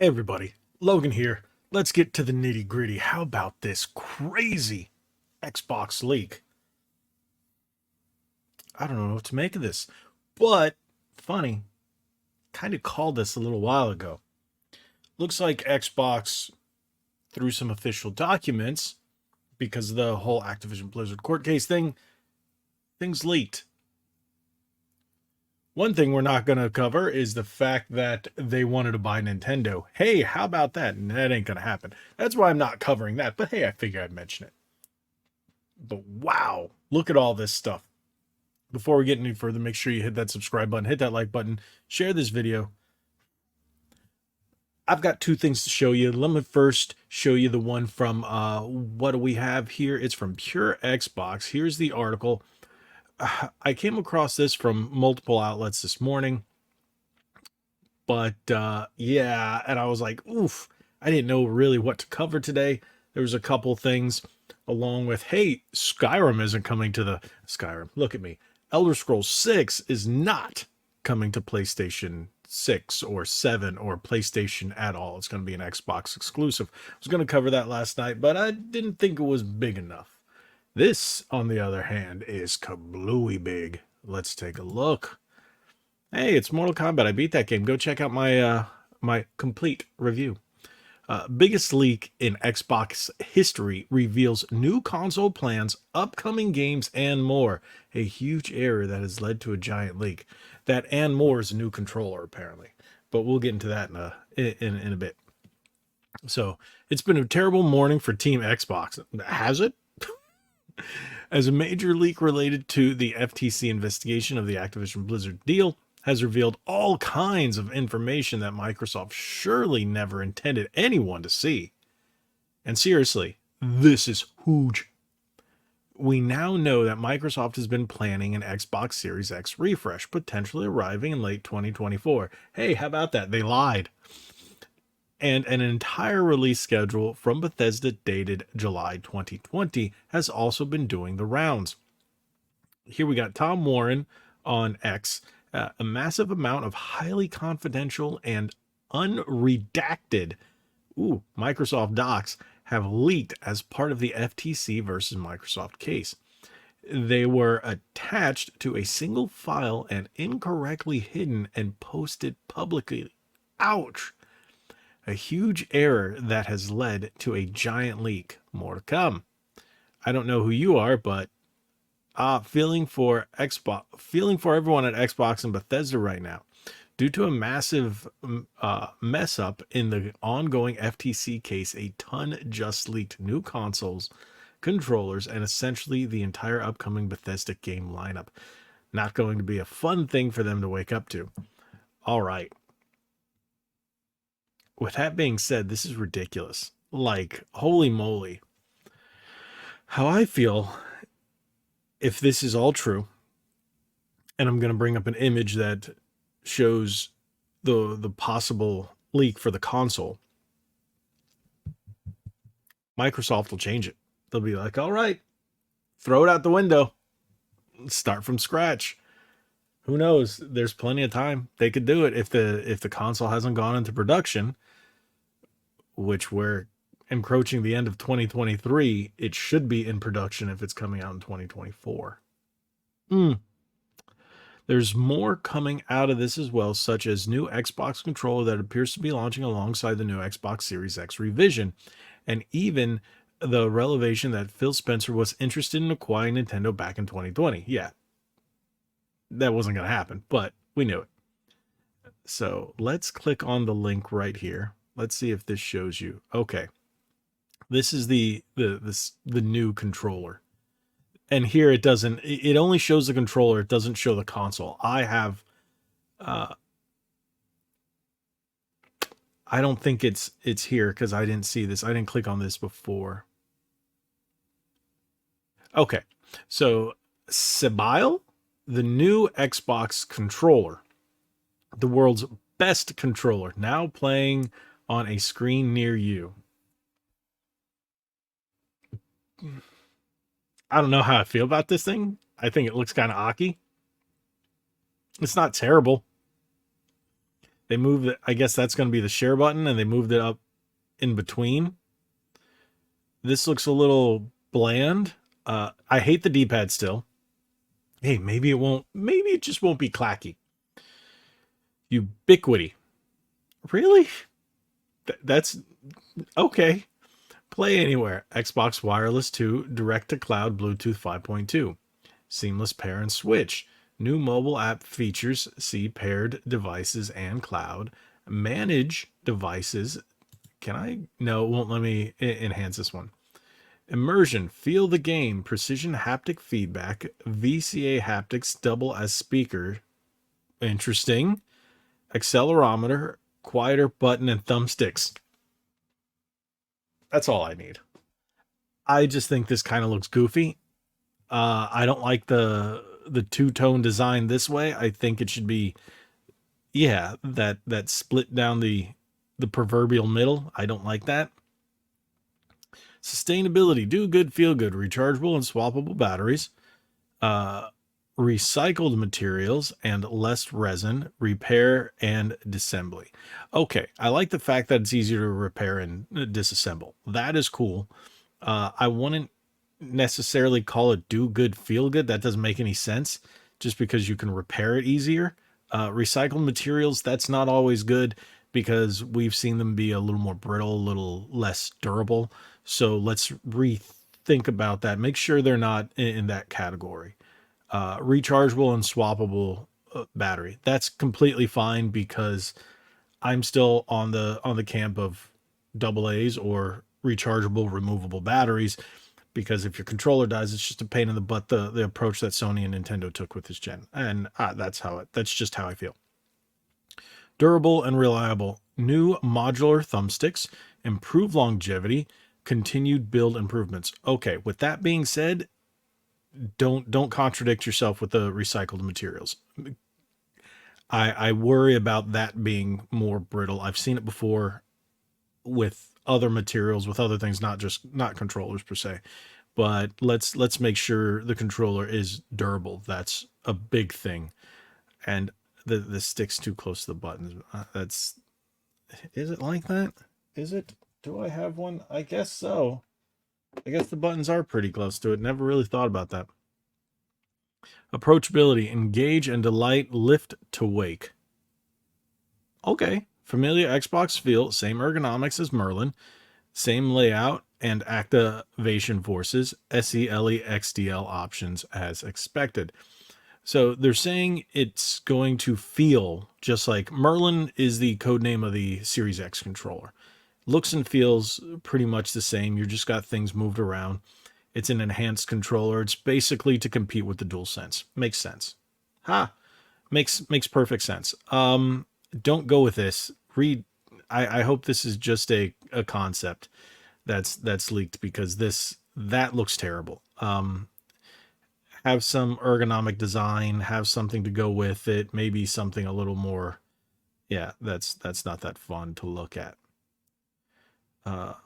Hey everybody, Logan here. Let's get to the nitty gritty. How about this crazy Xbox leak? I don't know what to make of this, but funny, kind of called this a little while ago. Looks like Xbox, through some official documents, because of the whole Activision Blizzard court case thing, things leaked. One thing we're not going to cover is the fact that they wanted to buy Nintendo. Hey, how about that? And that ain't going to happen. That's why I'm not covering that, but hey, I figure I'd mention it. But wow, look at all this stuff. Before we get any further, make sure you hit that subscribe button, hit that like button, share this video. I've got two things to show you. Let me first show you the one from, what do we have here? It's from Pure Xbox. Here's the article. I came across this from multiple outlets this morning. But yeah, and I was like, oof, I didn't know really what to cover today. There was a couple things along with, hey, Skyrim isn't coming to the Skyrim. Look at me. Elder Scrolls 6 is not coming to PlayStation 6 or 7 or PlayStation at all. It's going to be an Xbox exclusive. I was going to cover that last night, but I didn't think it was big enough. This, on the other hand, is kablooey big. Let's take a look. Hey, it's Mortal Kombat. I beat that game. Go check out my complete review. Biggest leak in Xbox history reveals new console plans, upcoming games, and more. A huge error that has led to a giant leak. That and more is a new controller, apparently. But we'll get into that in a bit. So it's been a terrible morning for Team Xbox. Has it? As a major leak related to the FTC investigation of the Activision Blizzard deal has revealed all kinds of information that Microsoft surely never intended anyone to see. And seriously, this is huge. We now know that Microsoft has been planning an Xbox Series X refresh, potentially arriving in late 2024. Hey, how about that? They lied. And an entire release schedule from Bethesda dated July 2020 has also been doing the rounds. Here we got Tom Warren on X. A massive amount of highly confidential and unredacted Microsoft docs have leaked as part of the FTC versus Microsoft case. They were attached to a single file and incorrectly hidden and posted publicly. Ouch! A huge error that has led to a giant leak. More to come. I don't know who you are, but feeling for everyone at Xbox and Bethesda right now. Due to a massive mess up in the ongoing FTC case, a ton just leaked new consoles, controllers, and essentially the entire upcoming Bethesda game lineup. Not going to be a fun thing for them to wake up to. All right. With that being said, this is ridiculous. Like, holy moly. How I feel, if this is all true, and I'm going to bring up an image that shows the possible leak for the console, Microsoft will change it. They'll be like, all right, throw it out the window, start from scratch. Who knows? There's plenty of time. They could do it if the console hasn't gone into production, which we're encroaching the end of 2023. It should be in production if it's coming out in 2024. There's more coming out of this as well, such as new Xbox controller that appears to be launching alongside the new Xbox Series X revision, and even the revelation that Phil Spencer was interested in acquiring Nintendo back in 2020. Yeah, that wasn't going to happen, but we knew it. So let's click on the link right here. Let's see if this shows you. Okay, this is the new controller. And here it doesn't, it only shows the controller. It doesn't show the console. I have, I don't think it's here because I didn't see this. I didn't click on this before. Okay. So Sebile, the new Xbox controller, the world's best controller, now playing on a screen near you. I don't know how I feel about this thing. I think it looks kind of ocky. It's not terrible. They moved it. I guess that's going to be the share button, and they moved it up in between. This looks a little bland. I hate the D-pad still. Hey, maybe it won't. Maybe it just won't be clacky. Ubiquity. Really? That's okay. Play anywhere. Xbox Wireless 2, Direct to Cloud Bluetooth 5.2. Seamless pair and switch. New mobile app features. See paired devices and cloud. Manage devices. Can I? No, it won't let me enhance this one. Immersion. Feel the game. Precision haptic feedback. VCA haptics double as speaker. Interesting. Accelerometer. Quieter button and thumbsticks. That's all I need. I just think this kind of looks goofy. I don't like the two-tone design this way. I think it should be, yeah, that split down the proverbial middle. I don't like that. Sustainability, do good, feel good, rechargeable and swappable batteries, uh, recycled materials and less resin, repair and disassembly. Okay, I like the fact that it's easier to repair and disassemble. That is cool. I wouldn't necessarily call it do good, feel good. That doesn't make any sense just because you can repair it easier. Recycled materials, that's not always good because we've seen them be a little more brittle, a little less durable. So let's rethink about that. Make sure they're not in that category. Rechargeable and swappable battery. That's completely fine because I'm still on the camp of double A's or rechargeable removable batteries, because if your controller dies, it's just a pain in the butt. The approach that Sony and Nintendo took with this gen, and that's just how I feel. Durable and reliable. New modular thumbsticks, improve longevity, continued build improvements. Okay, with that being said, don't contradict yourself with the recycled materials. I worry about that being more brittle. I've seen it before with other materials, with other things, not controllers per se. But let's make sure the controller is durable. That's a big thing. And the stick's too close to the buttons. Is it like that? Is it? Do I have one? I guess so. I guess the buttons are pretty close to it. Never really thought about that. Approachability, engage and delight, lift to wake. Okay. Familiar Xbox feel, same ergonomics as Merlin, same layout and activation forces, SELE XDL options as expected. So they're saying it's going to feel just like Merlin is the code name of the Series X controller. Looks and feels pretty much the same. You just got things moved around. It's an enhanced controller. It's basically to compete with the DualSense. Makes sense. Ha! Makes perfect sense. Don't go with this. Read. I hope this is just a concept that's leaked, because that looks terrible. Have some ergonomic design, have something to go with it, maybe something a little more. Yeah, that's not that fun to look at.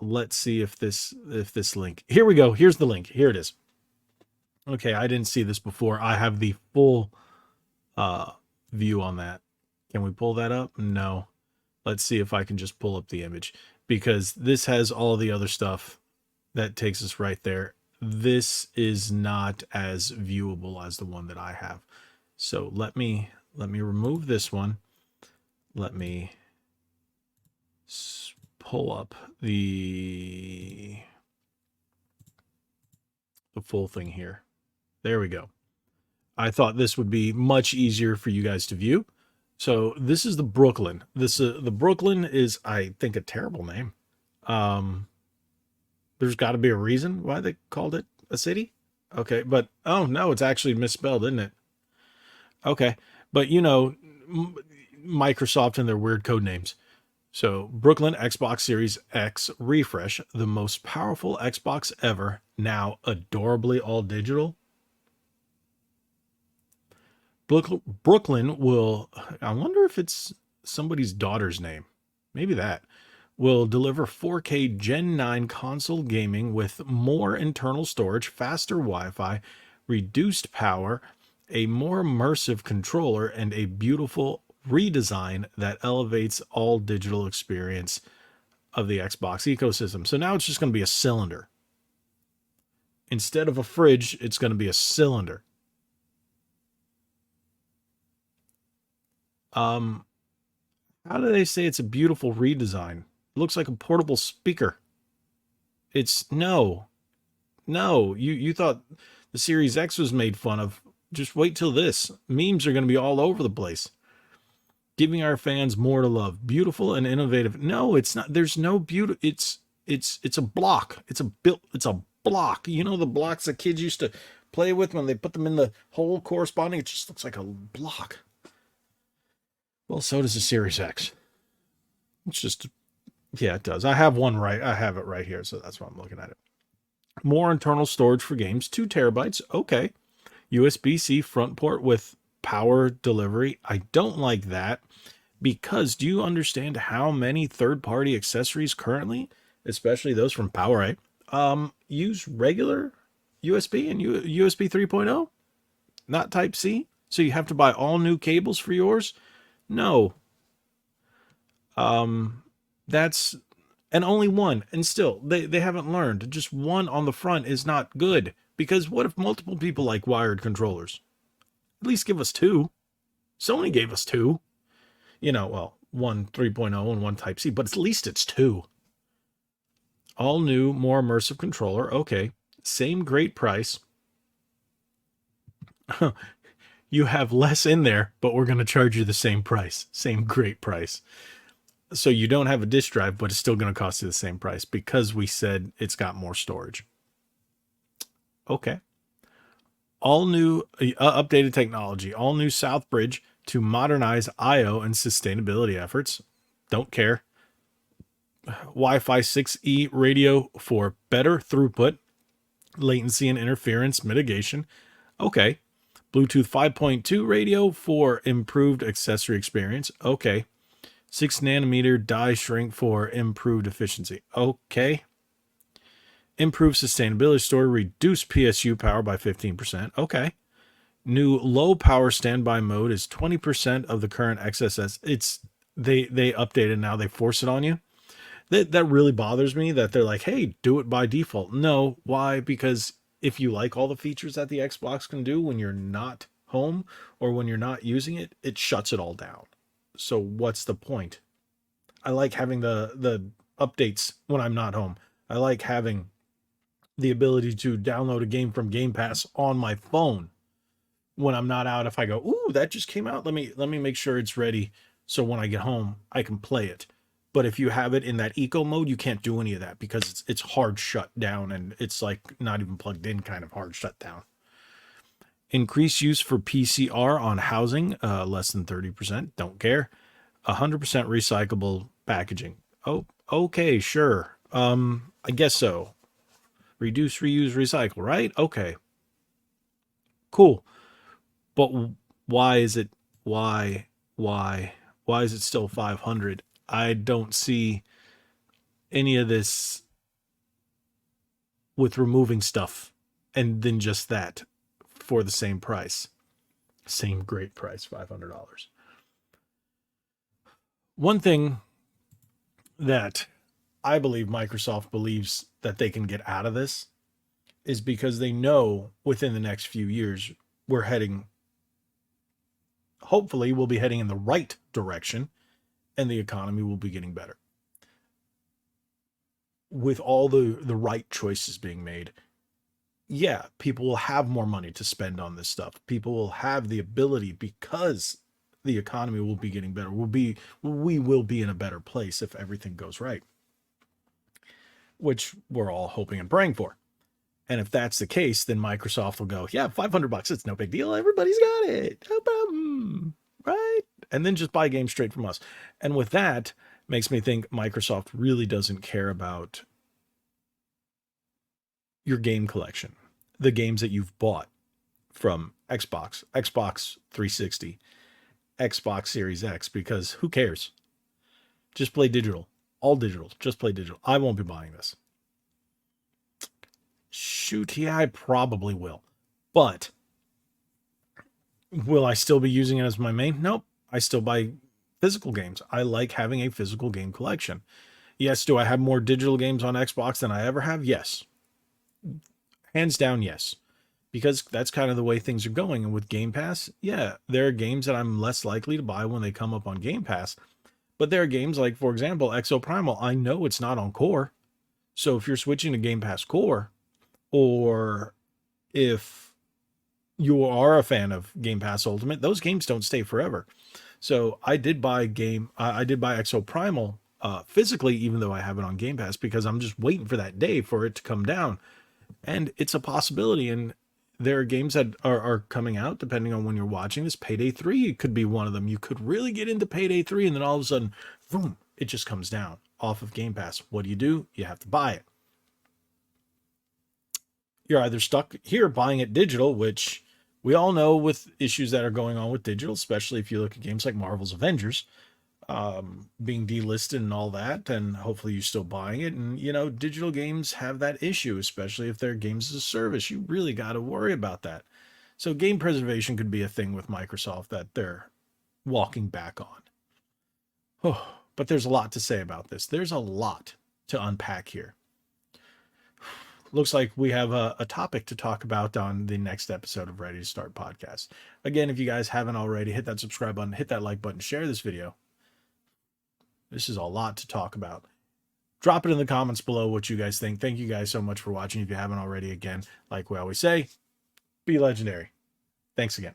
Let's see if this link. Here we go. Here's the link. Here it is. Okay, I didn't see this before. I have the full view on that. Can we pull that up? No. Let's see if I can just pull up the image, because this has all the other stuff that takes us right there. This is not as viewable as the one that I have. So let me remove this one. Let me pull up the full thing here. There we go. I thought this would be much easier for you guys to view. So this is the Brooklyn. The Brooklyn is, I think, a terrible name. There's got to be a reason why they called it a city. Okay, but oh no, it's actually misspelled, isn't it? Okay, but Microsoft and their weird code names. So Brooklyn Xbox Series X refresh, the most powerful Xbox ever, now adorably all digital. Brooklyn will, I wonder if it's somebody's daughter's name. Maybe that. Will deliver 4K Gen 9 console gaming with more internal storage, faster Wi-Fi, reduced power, a more immersive controller, and a beautiful redesign that elevates all digital experience of the Xbox ecosystem. So now it's just going to be a cylinder. Instead of a fridge, it's going to be a cylinder. Um, how do they say it's a beautiful redesign? It looks like a portable speaker. It's no, no. You thought the Series X was made fun of. Just wait till this. Memes are going to be all over the place. Giving our fans more to love. Beautiful and innovative. No, it's not. There's no beauty. It's a block. It's a block. You know the blocks that kids used to play with when they put them in the hole corresponding? It just looks like a block. Well, so does the Series X. It's just, yeah, it does. I have one right. I have it right here, so that's why I'm looking at it. More internal storage for games, 2 terabytes. Okay. USB-C front port with power delivery. I don't like that because do you understand how many third-party accessories currently, especially those from PowerA, use regular USB and USB 3.0, not Type C? So you have to buy all new cables for yours? No. That's and only one. And still, they haven't learned. Just one on the front is not good. Because what if multiple people like wired controllers? At least give us two. Sony gave us two. Well, one 3.0 and one Type C, but at least it's two. All new, more immersive controller. Okay. Same great price. You have less in there, but we're going to charge you the same price. Same great price. So you don't have a disk drive, but it's still going to cost you the same price because we said it's got more storage. Okay. All new updated technology, all new South Bridge to modernize I/O and sustainability efforts. Don't care. Wi-Fi 6E radio for better throughput, latency and interference mitigation. Okay. Bluetooth 5.2 radio for improved accessory experience. Okay. 6 nanometer die shrink for improved efficiency. Okay. Improved sustainability story, reduce PSU power by 15%. Okay. New low power standby mode is 20% of the current XSS. They updated now. They force it on you. That really bothers me that they're like, hey, do it by default. No. Why? Because if you like all the features that the Xbox can do when you're not home or when you're not using it, it shuts it all down. So what's the point? I like having the updates when I'm not home. I like having the ability to download a game from Game Pass on my phone when I'm not out. If I go, ooh, that just came out, let me make sure it's ready so when I get home I can play it. But if you have it in that eco mode, you can't do any of that because it's hard shut down and it's like not even plugged in kind of hard shut down. Increased use for PCR on housing, less than 30%. Don't care. 100% recyclable packaging. Oh, okay, sure. I guess so. Reduce, reuse, recycle, right? Okay. Cool. But why is it is it still 500? I don't see any of this with removing stuff and then just that for the same price. Same great price, $500. One thing that I believe Microsoft believes that they can get out of this is because they know within the next few years hopefully we'll be heading in the right direction and the economy will be getting better. With all the right choices being made, yeah, people will have more money to spend on this stuff. People will have the ability because the economy will be getting better. We will be in a better place if everything goes right, which we're all hoping and praying for. And if that's the case, then Microsoft will go, yeah, $500. It's no big deal. Everybody's got it. No problem. Right? And then just buy games straight from us. And with that, makes me think Microsoft really doesn't care about your game collection, the games that you've bought from Xbox, Xbox 360, Xbox Series X, because who cares? Just play digital. All digital. Just play digital. I won't be buying this. Shoot, yeah, I probably will. But will I still be using it as my main? Nope. I still buy physical games. I like having a physical game collection. Yes, do I have more digital games on Xbox than I ever have? Yes. Hands down, yes. Because that's kind of the way things are going. And with Game Pass, yeah, there are games that I'm less likely to buy when they come up on Game Pass. But there are games like, for example, Exo Primal. I know it's not on Core. So if you're switching to Game Pass Core, or if you are a fan of Game Pass Ultimate, those games don't stay forever. So I did buy Exo Primal physically, even though I have it on Game Pass, because I'm just waiting for that day for it to come down, and it's a possibility. And there are games that are coming out depending on when you're watching this. Payday 3 could be one of them. You could really get into Payday 3, and then all of a sudden, boom, it just comes down off of Game Pass. What do? You have to buy it. You're either stuck here buying it digital, which we all know with issues that are going on with digital, especially if you look at games like Marvel's Avengers being delisted and all that, and hopefully you're still buying it. And digital games have that issue, especially if they're games as a service. You really got to worry about that. So game preservation could be a thing with Microsoft that they're walking back on. Oh, but there's a lot to say about this. There's a lot to unpack here. Looks like we have a topic to talk about on the next episode of Ready to Start podcast. Again, if you guys haven't already, hit that subscribe button, hit that like button, share this video. This is a lot to talk about. Drop it in the comments below what you guys think. Thank you guys so much for watching. If you haven't already, again, like we always say, be legendary. Thanks again.